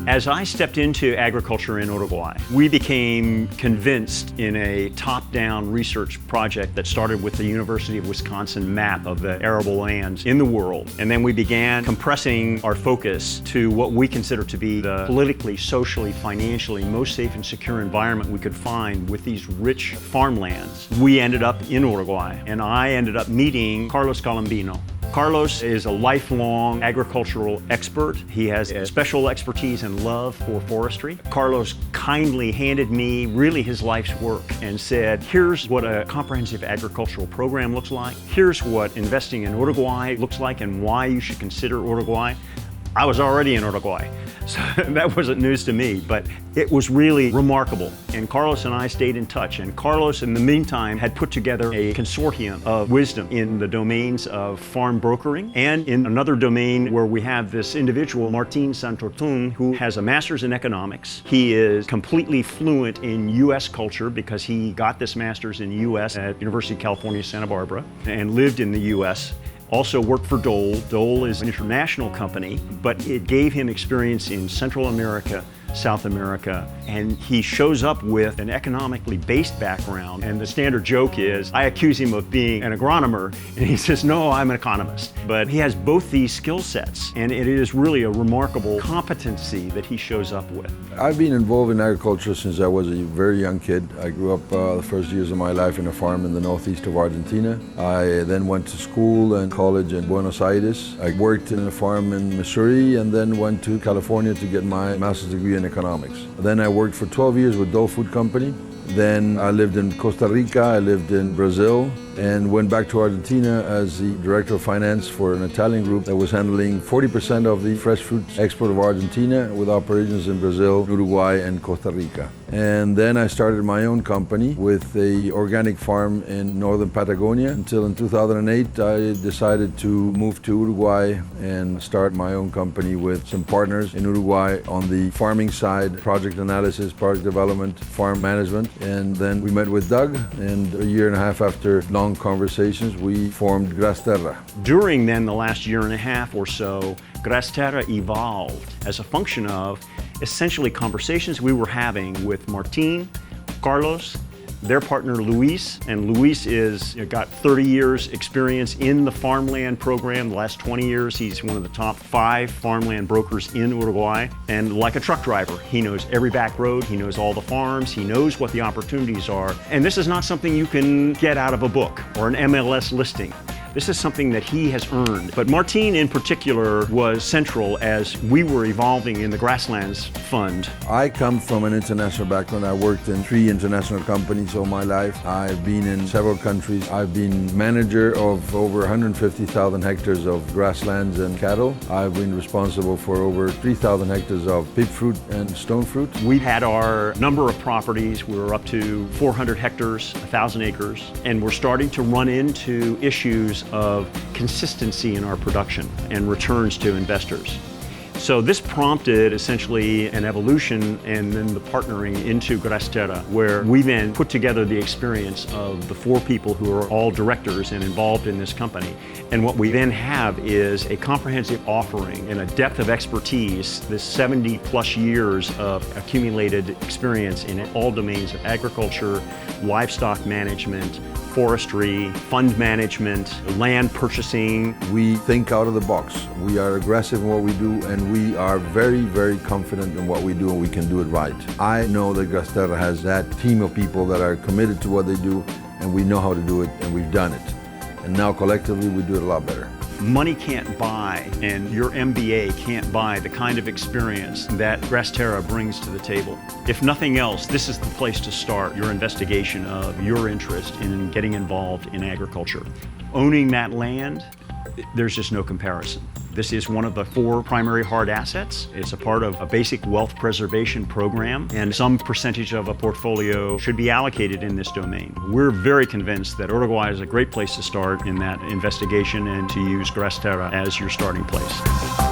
As I stepped into agriculture in Uruguay, we became convinced in a top-down research project that started with the University of Wisconsin map of the arable lands in the world. And then we began compressing our focus to what we consider to be the politically, socially, financially most safe and secure environment we could find with these rich farmlands. We ended up in Uruguay, and I ended up meeting Carlos Colombino. Carlos is a lifelong agricultural expert. He has a special expertise and love for forestry. Carlos kindly handed me really his life's work and said, here's what a comprehensive agricultural program looks like. Here's what investing in Uruguay looks like and why you should consider Uruguay. I was already in Uruguay, so that wasn't news to me, but it was really remarkable. And Carlos and I stayed in touch. And Carlos, in the meantime, had put together a consortium of wisdom in the domains of farm brokering and in another domain where we have this individual, Martin Santortun, who has a master's in economics. He is completely fluent in U.S. culture because he got this master's in U.S. at University of California, Santa Barbara, and lived in the U.S. Also worked for Dole. Dole is an international company, but it gave him experience in Central America, South America, and he shows up with an economically based background. And the standard joke is, I accuse him of being an agronomer, and he says, no, I'm an economist. But he has both these skill sets, and it is really a remarkable competency that he shows up with. I've been involved in agriculture since I was a very young kid. I grew up the first years of my life in a farm in the northeast of Argentina. I then went to school and college in Buenos Aires. I worked in a farm in Missouri and then went to California to get my master's degree in economics. Then I worked for 12 years with Dole Food Company. Then I lived in Costa Rica, I lived in Brazil, and went back to Argentina as the director of finance for an Italian group that was handling 40% of the fresh fruit export of Argentina with operations in Brazil, Uruguay, and Costa Rica. And then I started my own company with an organic farm in northern Patagonia until in 2008 I decided to move to Uruguay and start my own company with some partners in Uruguay on the farming side, project analysis, product development, farm management. And then we met with Doug, and a year and a half after long conversations, we formed GrassTerra. During then the last year and a half or so, GrassTerra evolved as a function of essentially conversations we were having with Martin, Carlos, their partner Luis, and Luis got 30 years experience in the farmland program. The last 20 years, he's one of the top 5 farmland brokers in Uruguay. And like a truck driver, he knows every back road, he knows all the farms, he knows what the opportunities are. And this is not something you can get out of a book or an MLS listing. This is something that he has earned. But Martin in particular was central as we were evolving in the Grasslands Fund. I come from an international background. I worked in 3 international companies all my life. I've been in several countries. I've been manager of over 150,000 hectares of grasslands and cattle. I've been responsible for over 3,000 hectares of pig fruit and stone fruit. We had our number of properties. We were up to 400 hectares, 1,000 acres, and we're starting to run into issues of consistency in our production and returns to investors. So this prompted essentially an evolution and then the partnering into GrassTerra, where we then put together the experience of the 4 people who are all directors and involved in this company. And what we then have is a comprehensive offering and a depth of expertise, this 70 plus years of accumulated experience in all domains of agriculture, livestock management, forestry, fund management, land purchasing. We think out of the box. We are aggressive in what we do, and we are very, very confident in what we do, and we can do it right. I know that GrassTerra has that team of people that are committed to what they do, and we know how to do it, and we've done it. And now collectively we do it a lot better. Money can't buy, and your MBA can't buy the kind of experience that GrassTerra brings to the table. If nothing else, this is the place to start your investigation of your interest in getting involved in agriculture. Owning that land, there's just no comparison. This is one of the 4 primary hard assets. It's a part of a basic wealth preservation program, and some percentage of a portfolio should be allocated in this domain. We're very convinced that Uruguay is a great place to start in that investigation and to use GrassTerra as your starting place.